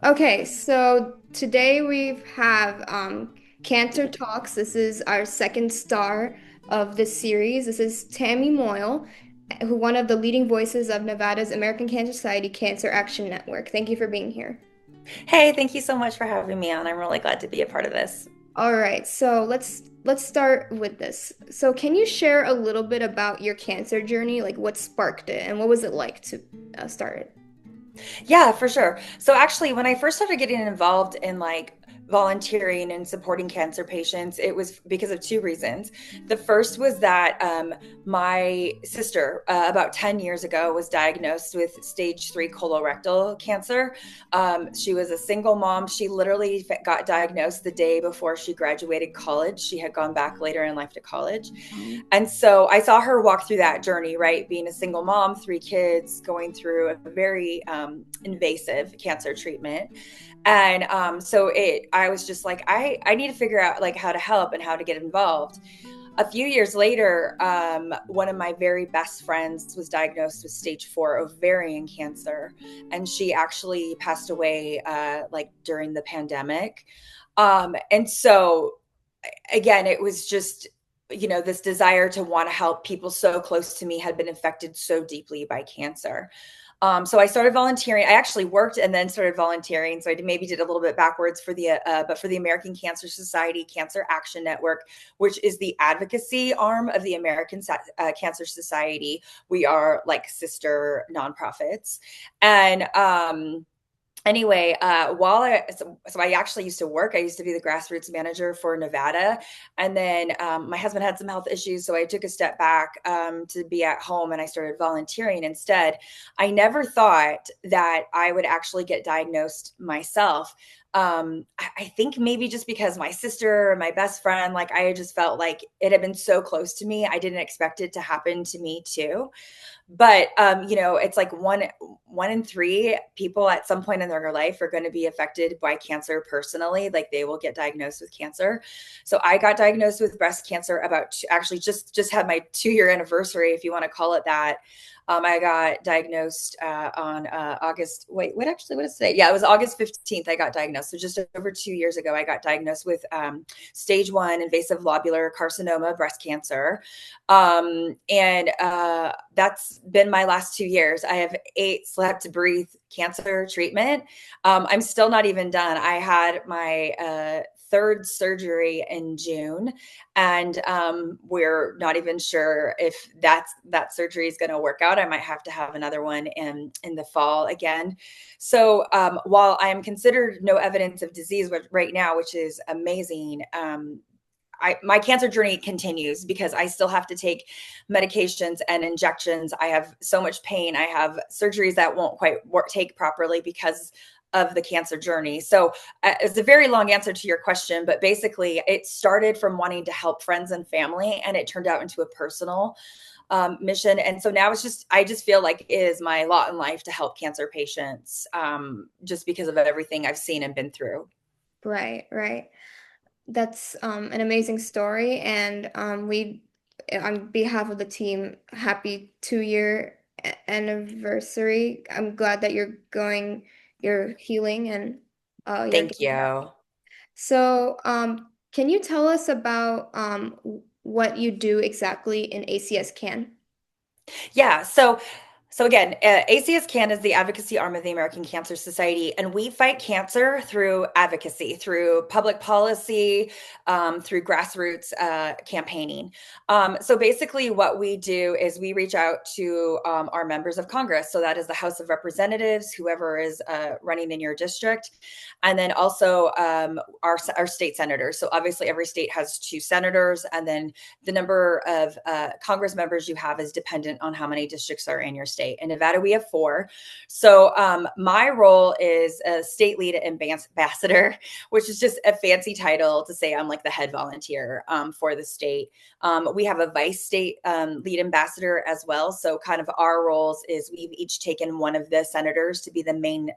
Okay, so today we have Cancer Talks. This is our second star of this series. This is Tammy Moyle, who one of the leading voices of Nevada's American Cancer Society Cancer Action Network. Thank you for being here. Hey, thank you so much for having me on. I'm really glad to be a part of this. All right, so let's start with this. So can you share a little bit about your cancer journey, like what sparked it and what was it like to start it? Yeah, for sure. So actually, when I first started getting involved in volunteering and supporting cancer patients, it was because of two reasons. The first was that my sister, about 10 years ago, was diagnosed with stage 3 colorectal cancer. She was a single mom. She literally got diagnosed the day before she graduated college. She had gone back later in life to college. Um, And so I saw her walk through that journey, right? Being a single mom, three kids, going through a very invasive cancer treatment. And I was just like, I need to figure out like how to help and how to get involved. A few years later, one of my very best friends was diagnosed with stage 4 ovarian cancer, and she actually passed away like during the pandemic. And so again, it was just, this desire to want to help people so close to me had been affected so deeply by cancer. So I started volunteering. I actually worked and then started volunteering. So I maybe did a little bit backwards but for the American Cancer Society Cancer Action Network, which is the advocacy arm of the American Cancer Society. We are like sister nonprofits. And anyway, so I actually used to work. I used to be the grassroots manager for Nevada, and then my husband had some health issues, so I took a step back to be at home, and I started volunteering instead. I never thought that I would actually get diagnosed myself. I think maybe just because my sister, my best friend, like I just felt like it had been so close to me. I didn't expect it to happen to me too. But it's like one in three people at some point in their life are going to be affected by cancer personally. Like they will get diagnosed with cancer. So I got diagnosed with breast cancer actually just had my 2 year anniversary, if you want to call it that. I got diagnosed on August. Wait, what is today? Yeah, it was August 15th. I got diagnosed. So just over 2 years ago, I got diagnosed with stage 1 invasive lobular carcinoma, breast cancer. And That's been my last 2 years. I have 8 slept, breathe cancer treatment. I'm still not even done. I had my third surgery in June, and we're not even sure if that surgery is going to work out. I might have to have another one in the fall again. So while I am considered no evidence of disease right now, which is amazing, my cancer journey continues because I still have to take medications and injections. I have so much pain. I have surgeries that won't quite take properly because of the cancer journey. So it's a very long answer to your question, but basically it started from wanting to help friends and family, and it turned out into a personal mission. And so now I just feel like it is my lot in life to help cancer patients, just because of everything I've seen and been through. right, right. That's an amazing story, and on behalf of the team, happy 2 year anniversary. I'm glad that you're healing and you're Thank getting better. you. So, can you tell us about what you do exactly in ACS CAN? Yeah. So again, ACS CAN is the advocacy arm of the American Cancer Society, and we fight cancer through advocacy, through public policy, through grassroots campaigning. So basically, what we do is we reach out to our members of Congress. So that is the House of Representatives, whoever is running in your district, and then also our state senators. So obviously, every state has 2 senators, and then the number of Congress members you have is dependent on how many districts are in your state. In Nevada, we have 4. So my role is a state lead ambassador, which is just a fancy title to say I'm like the head volunteer for the state. We have a vice state lead ambassador as well. So kind of our roles is we've each taken one of the senators to be the main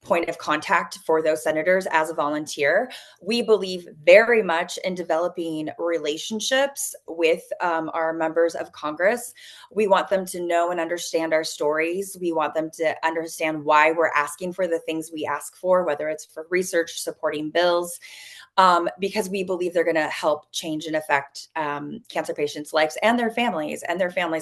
point of contact for those senators as a volunteer. We believe very much in developing relationships with our members of Congress. We want them to know and understand our stories. We want them to understand why we're asking for the things we ask for, whether it's for research, supporting bills, because we believe they're going to help change and affect cancer patients' lives and their families and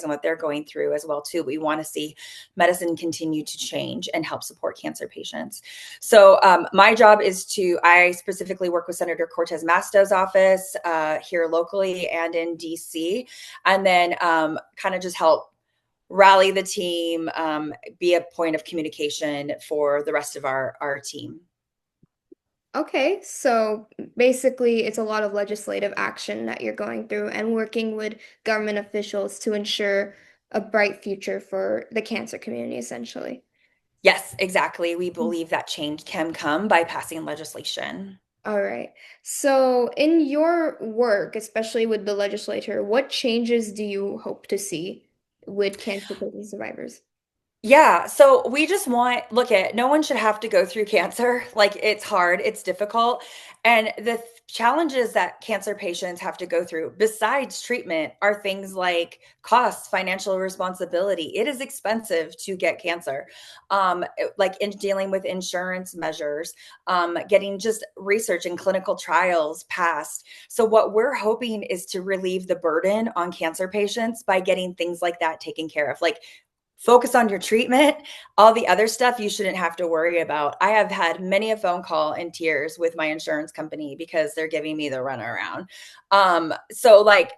what they're going through as well too. We want to see medicine continue to change and help support cancer patients. So my job is I specifically work with Senator Cortez Masto's office here locally and in DC, and then kind of just help rally the team, be a point of communication for the rest of our team. Okay, so basically, it's a lot of legislative action that you're going through and working with government officials to ensure a bright future for the cancer community, essentially. Yes, exactly. We believe that change can come by passing legislation. All right. So, in your work, especially with the legislature, what changes do you hope to see with cancer patient survivors? Yeah, so we just want, look at, no one should have to go through cancer. Like it's hard, it's difficult. And the challenges that cancer patients have to go through besides treatment are things like costs, financial responsibility. It is expensive to get cancer. Like in dealing with insurance measures, getting just research and clinical trials passed. So what we're hoping is to relieve the burden on cancer patients by getting things like that taken care of. Like focus on your treatment. All the other stuff you shouldn't have to worry about. I have had many a phone call in tears with my insurance company because they're giving me the runaround. So like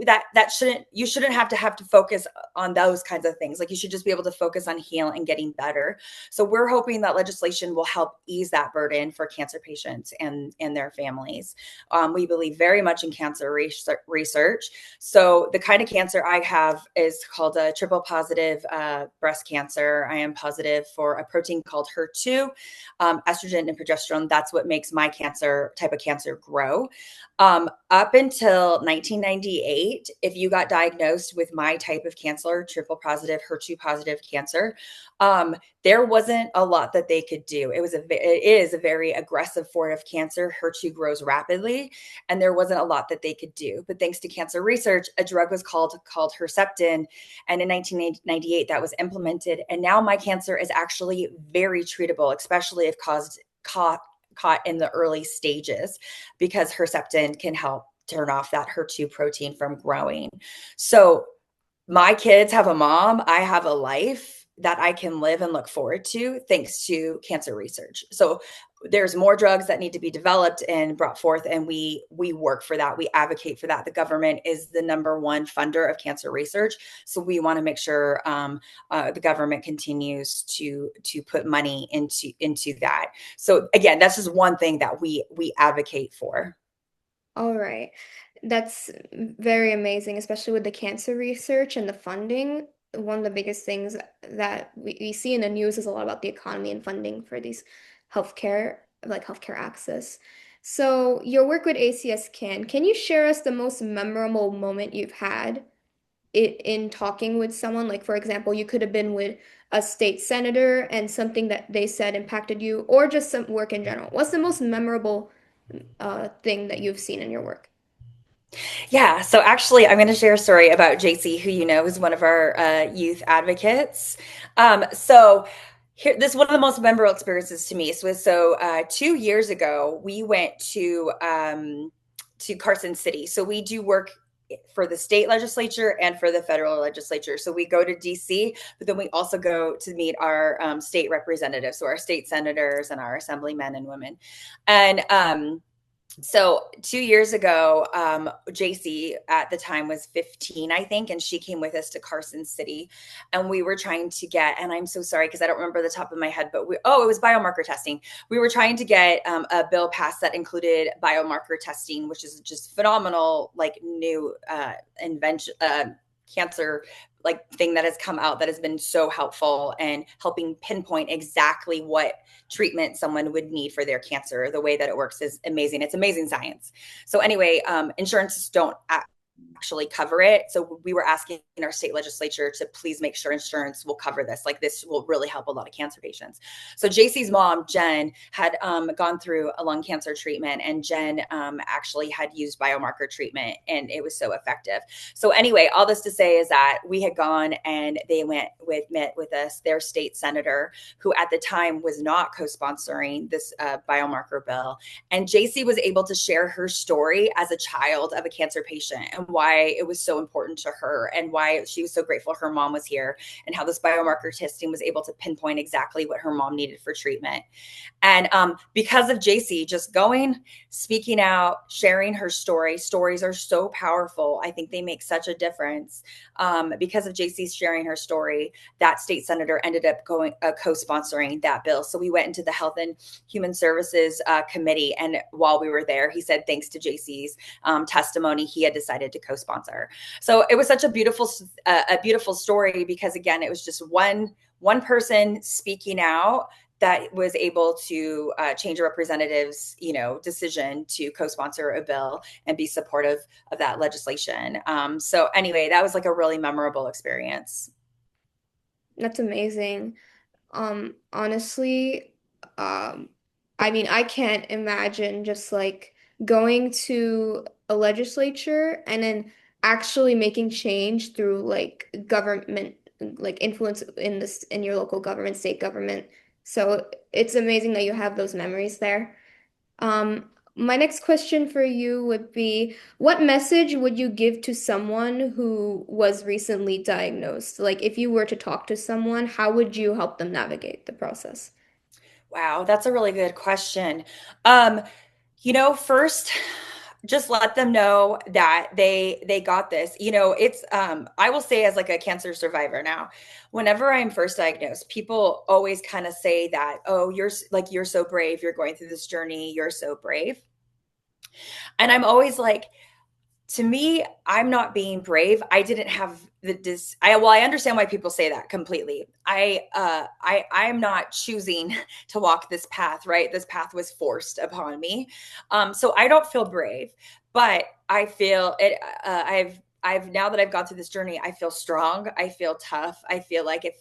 that shouldn't, you shouldn't have to focus on those kinds of things. Like you should just be able to focus on heal and getting better. So we're hoping that legislation will help ease that burden for cancer patients and their families. We believe very much in cancer research. So the kind of cancer I have is called a triple positive breast cancer. I am positive for a protein called HER2, estrogen and progesterone. That's what makes my type of cancer grow. Up until 1998, if you got diagnosed with my type of cancer, triple positive, HER2 positive cancer, there wasn't a lot that they could do. It is a very aggressive form of cancer. HER2 grows rapidly, and there wasn't a lot that they could do. But thanks to cancer research, a drug was called Herceptin, and in 1998 that was implemented. And now my cancer is actually very treatable, especially if caught in the early stages, because Herceptin can help turn off that HER2 protein from growing. So my kids have a mom, I have a life that I can live and look forward to thanks to cancer research. So there's more drugs that need to be developed and brought forth, and we work for that. We advocate for that. The government is the number one funder of cancer research, so we want to make sure the government continues to put money into that. So again, that's just one thing that we advocate for. All right. That's very amazing, especially with the cancer research and the funding. One of the biggest things that we see in the news is a lot about the economy and funding for these healthcare, like healthcare access. So, your work with ACS can you share us the most memorable moment you've had in talking with someone? Like, for example, you could have been with a state senator and something that they said impacted you, or just some work in general. What's the most memorable thing that you've seen in your work? Yeah, so actually, I'm going to share a story about JC, who you know is one of our youth advocates. So here, this is one of the most memorable experiences to me. 2 years ago, we went to Carson City. So we do work for the state legislature and for the federal legislature. So we go to DC, but then we also go to meet our state representatives, so our state senators and our assemblymen and women. And so 2 years ago, JC at the time was 15, I think, and she came with us to Carson City, and we were trying to get, and I'm so sorry because I don't remember the top of my head, but it was biomarker testing. We were trying to get a bill passed that included biomarker testing, which is just phenomenal, like new invention, cancer like thing that has come out that has been so helpful and helping pinpoint exactly what treatment someone would need for their cancer. The way that it works is amazing. It's amazing science. So anyway, insurances don't actually cover it. So we were asking our state legislature to please make sure insurance will cover this. Like this will really help a lot of cancer patients. So JC's mom, Jen, had gone through a lung cancer treatment, and Jen actually had used biomarker treatment, and it was so effective. So anyway, all this to say is that we had gone and they met with us, their state senator, who at the time was not co-sponsoring this biomarker bill. And JC was able to share her story as a child of a cancer patient and why it was so important to her and why she was so grateful her mom was here and how this biomarker testing was able to pinpoint exactly what her mom needed for treatment. And because of JC just going, speaking out, sharing her story, stories are so powerful. I think they make such a difference. Because of JC's sharing her story, that state senator ended up going co-sponsoring that bill. So we went into the Health and Human Services Committee, and while we were there, he said thanks to JC's testimony, he had decided to co-sponsor. So it was such a beautiful story because again, it was just one person speaking out that was able to change a representative's, decision to co-sponsor a bill and be supportive of that legislation. So anyway, that was like a really memorable experience. That's amazing. Honestly, um, I mean, I can't imagine just like going to a legislature and then actually making change through like government, like influence in this in your local government, state government. So it's amazing that you have those memories there. My next question for you would be, what message would you give to someone who was recently diagnosed? Like, if you were to talk to someone, how would you help them navigate the process? Wow, that's a really good question. First, just let them know that they got this. It's I will say as like a cancer survivor now, whenever I'm first diagnosed, people always kind of say that, "Oh, you're so brave. You're going through this journey. You're so brave." And I'm always like, to me, I'm not being brave. I didn't have I understand why people say that completely. I'm not choosing to walk this path, right? This path was forced upon me. So I don't feel brave, but I feel it. I've now that I've gone through this journey, I feel strong. I feel tough. I feel like if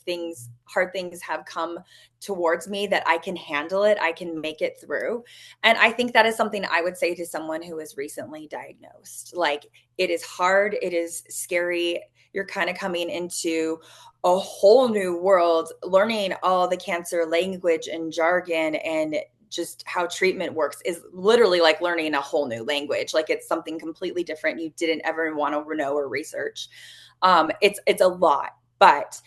hard things have come towards me, that I can handle it. I can make it through. And I think that is something I would say to someone who is recently diagnosed. Like, it is hard, it is scary. You're kind of coming into a whole new world, learning all the cancer language and jargon and just how treatment works is literally like learning a whole new language. Like, it's something completely different you didn't ever want to know or research. It's a lot, but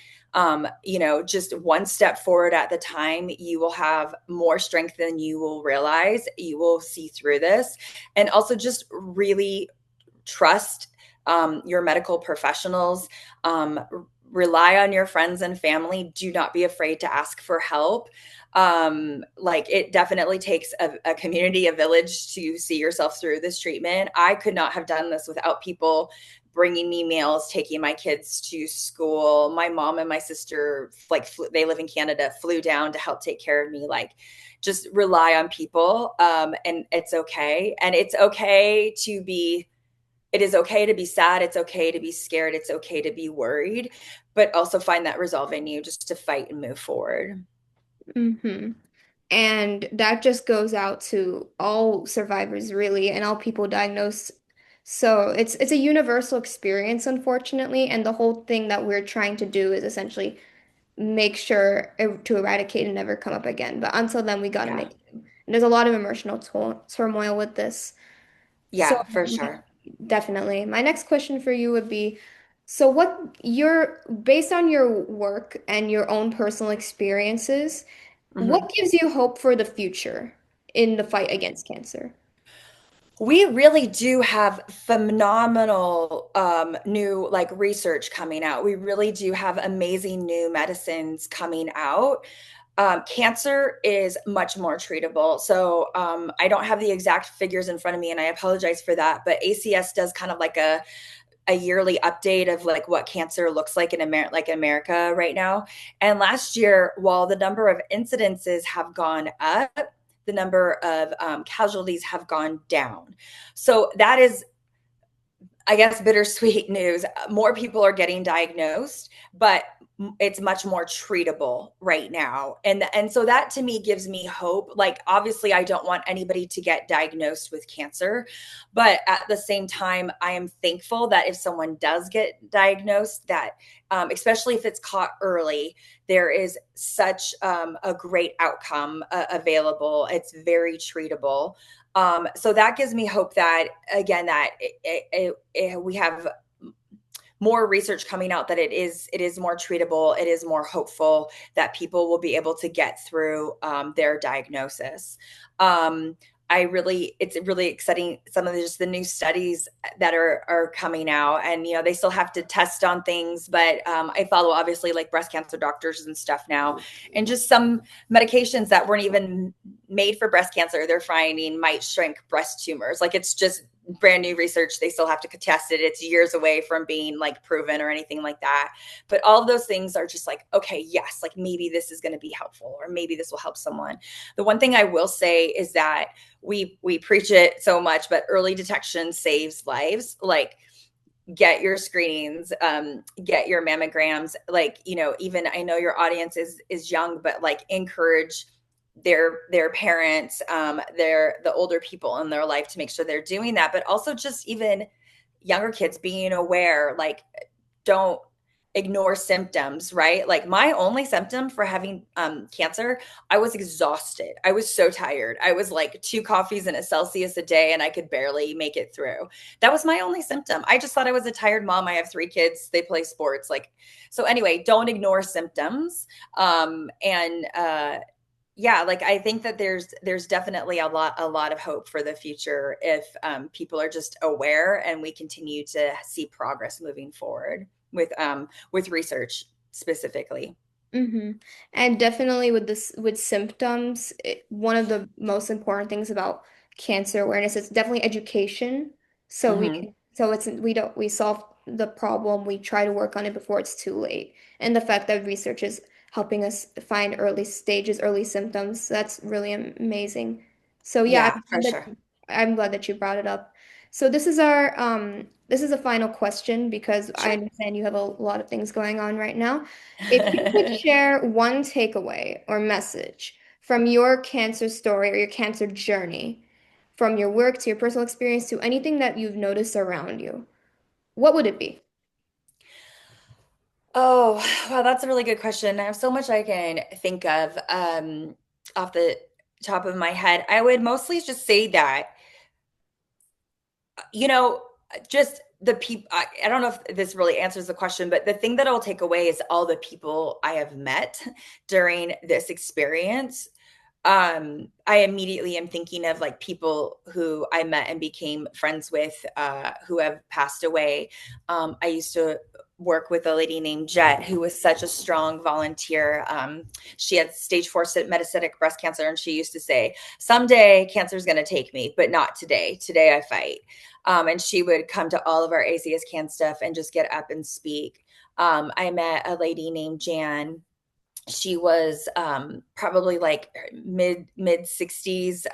just one step forward at the time, you will have more strength than you will realize. You will see through this. And also just really trust your medical professionals. Rely on your friends and family. Do not be afraid to ask for help. Like, it definitely takes a community, a village to see yourself through this treatment. I could not have done this without people bringing me meals, taking my kids to school. My mom and my sister, like, they live in Canada, flew down to help take care of me. Like, just rely on people. And it's okay. And it is okay to be sad. It's okay to be scared. It's okay to be worried, but also find that resolve in you just to fight and move forward. Hmm. And that just goes out to all survivors, really, and all people diagnosed. So it's a universal experience, unfortunately, and the whole thing that we're trying to do is essentially make sure to eradicate and never come up again. But until then, we got to Yeah. make it. And there's a lot of emotional turmoil with this. So Yeah, for sure. definitely. My next question for you would be, so based on your work and your own personal experiences, what Mhm. gives you hope for the future in the fight against cancer? We really do have phenomenal new like research coming out. We really do have amazing new medicines coming out. Cancer is much more treatable. So I don't have the exact figures in front of me, and I apologize for that. But ACS does kind of like a yearly update of like what cancer looks like in America right now. And last year, while the number of incidences have gone up, the number of casualties have gone down. So that is I guess bittersweet news. More people are getting diagnosed, but it's much more treatable right now. And so that to me gives me hope. Like obviously I don't want anybody to get diagnosed with cancer, but at the same time I am thankful that if someone does get diagnosed that especially if it's caught early, there is such a great outcome available. It's very treatable. So that gives me hope that again that we have more research coming out that it is more treatable, it is more hopeful that people will be able to get through their diagnosis. um, it's really exciting some of just the new studies that are coming out, and they still have to test on things, but I follow obviously like breast cancer doctors and stuff now, and just some medications that weren't even made for breast cancer they're finding might shrink breast tumors. Like it's just brand new research, they still have to test it, it's years away from being like proven or anything like that, but all of those things are just like, okay, yes, like maybe this is going to be helpful, or maybe this will help someone. The one thing I will say is that we preach it so much, but early detection saves lives. Like get your screenings, get your mammograms, like even I know your audience is young, but like encourage their parents, the older people in their life to make sure they're doing that, but also just even younger kids being aware, like don't ignore symptoms, right? Like my only symptom for having cancer, I was exhausted, I was so tired, I was like 2 coffees and a Celsius a day and I could barely make it through. That was my only symptom. I just thought I was a tired mom. I have 3 kids, they play sports, like, so anyway, don't ignore symptoms. And yeah, like I think that there's definitely a lot of hope for the future if people are just aware and we continue to see progress moving forward with research specifically. Mm-hmm. And definitely with this, with symptoms, one of the most important things about cancer awareness is definitely education. So Hmm. we solve the problem, we try to work on it before it's too late. And the fact that research is helping us find early stages, early symptoms, that's really amazing. So yeah, Yeah, for sure. I'm glad that you brought it up. So this is a final question because I Sure. understand you have a lot of things going on right now. If you could share one takeaway or message from your cancer story or your cancer journey, from your work to your personal experience to anything that you've noticed around you, what would it be? Oh, wow, that's a really good question. I have so much I can think of off the top of my head. I would mostly just say that you know, just the people, I don't know if this really answers the question, but the thing that I'll take away is all the people I have met during this experience. I immediately am thinking of like people who I met and became friends with who have passed away. I used to work with a lady named Jet who was such a strong volunteer. She had stage 4 metastatic breast cancer, and she used to say, someday cancer is going to take me, but not today. Today I fight. And she would come to all of our ACS Can stuff and just get up and speak. I met a lady named Jan. She was probably like mid 60s,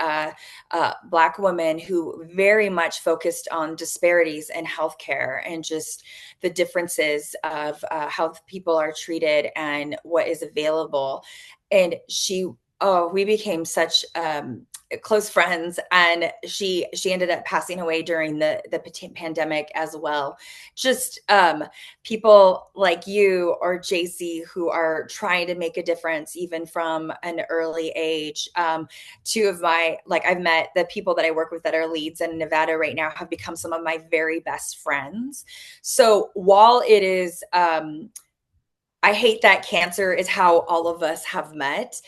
black woman who very much focused on disparities in healthcare and just the differences of how people are treated and what is available. And we became such close friends, and she ended up passing away during the pandemic as well. Just people like you or JC who are trying to make a difference even from an early age. Two of my, like, I've met the people that I work with that are leads in Nevada right now have become some of my very best friends. So while it is, I hate that cancer is how all of us have met.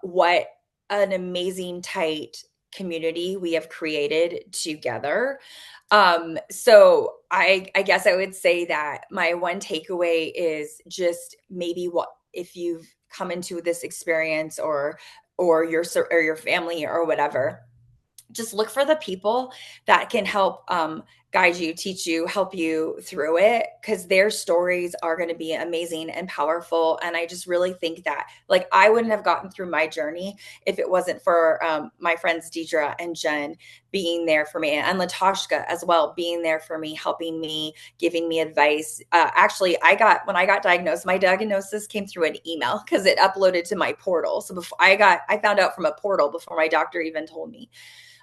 What an amazing, tight community we have created together. So I guess I would say that my one takeaway is just maybe what if you've come into this experience or your family or whatever, just look for the people that can help guide you, teach you, help you through it, because their stories are going to be amazing and powerful. And I just really think that, like, I wouldn't have gotten through my journey if it wasn't for my friends Deidre and Jen being there for me, and Latashka as well, being there for me, helping me, giving me advice. Actually, when I got diagnosed, my diagnosis came through an email because it uploaded to my portal. So before I found out from a portal before my doctor even told me.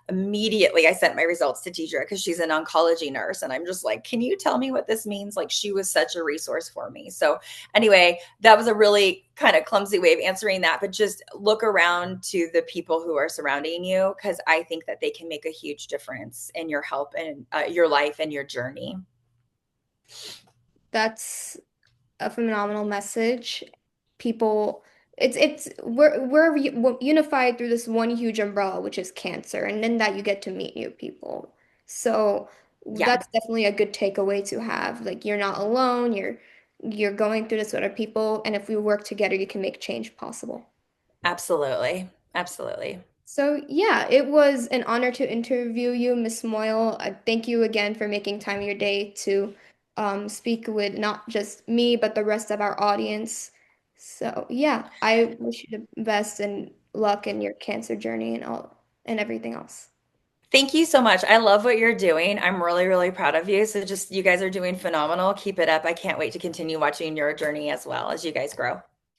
Immediately I sent my results to Deidre because she's an oncology nurse. And I'm just like, can you tell me what this means? Like, she was such a resource for me. So, anyway, that was a really kind of clumsy way of answering that. But just look around to the people who are surrounding you, because I think that they can make a huge difference in your help and your life and your journey. That's a phenomenal message. People, we're unified through this one huge umbrella, which is cancer, and in that you get to meet new people. So Yeah, that's definitely a good takeaway to have. Like, you're not alone. You're going through this with other people, and if we work together, you can make change possible. absolutely. Absolutely. So yeah, it was an honor to interview you, Miss Moyle. Thank you again for making time of your day to speak with not just me, but the rest of our audience. So yeah, I wish you the best and luck in your cancer journey and all and everything else. Thank you so much. I love what you're doing. I'm really, really proud of you. So just, you guys are doing phenomenal. Keep it up. I can't wait to continue watching your journey as well as you guys grow.